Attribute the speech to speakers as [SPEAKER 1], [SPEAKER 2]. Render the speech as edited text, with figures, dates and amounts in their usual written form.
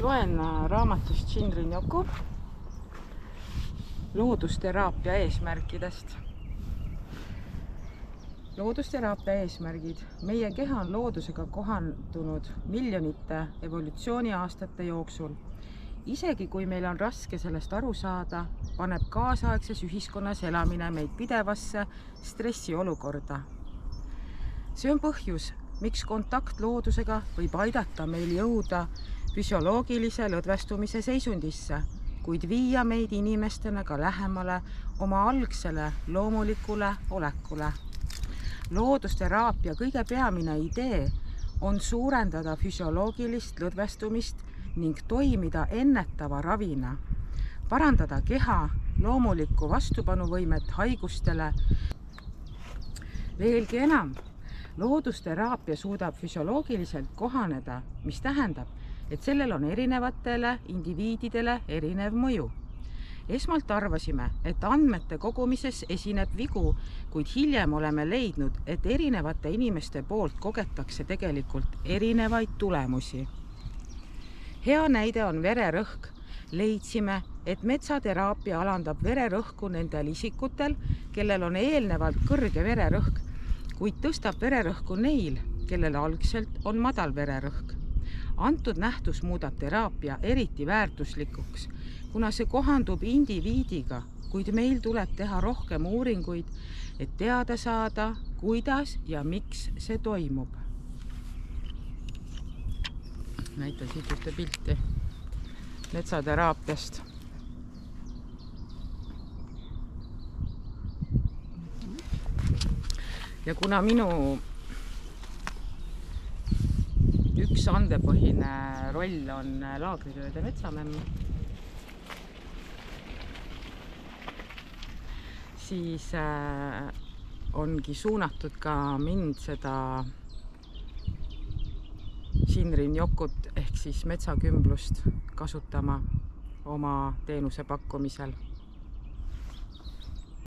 [SPEAKER 1] Loen raamatust Shinrin Yoku loodusteraapia eesmärkidest. Loodusteraapia eesmärgid. Meie keha on loodusega kohandunud miljonite evolutsiooniaastate jooksul. Isegi kui meil on raske sellest aru saada, paneb kaasaegses ühiskonnas elamine meid pidevasse stressiolukorda. See on põhjus, miks kontakt loodusega võib aidata meil jõuda füsioloogilise lõdvestumise seisundisse, kuid viia meid inimestena ka lähemale oma algsele loomulikule olekule. Loodusteraapia kõige peamine idee on suurendada füsioloogilist lõdvestumist ning toimida ennetava ravina, parandada keha loomulikku vastupanuvõimet haigustele. Veelgi enam, loodusteraapia suudab füsioloogiliselt kohaneda, mis tähendab, et sellel on erinevatele indiviididele erinev mõju. Esmalt arvasime, et andmete kogumises esineb vigu, kuid hiljem oleme leidnud, et erinevate inimeste poolt kogetakse tegelikult erinevaid tulemusi. Hea näide on vererõhk. Leidsime, et metsateraapia alandab vererõhku nendel isikutel, kellel on eelnevalt kõrge vererõhk, kuid tõstab vererõhku neil, kellel algselt on madal vererõhk. Antud nähtus muudab teraapia eriti väärtuslikuks, kuna see kohandub indiviidiga, kuid meil tuleb teha rohkem uuringuid, et teada saada, kuidas ja miks see toimub. Näitan siit ühte pilti metsateraapiast. Ja kuna minu üks andepõhine roll on laagritööde metsamemm, siis ongi suunatud ka mind seda Shinrin Yokut ehk siis metsakümblust kasutama oma teenuse pakkumisel.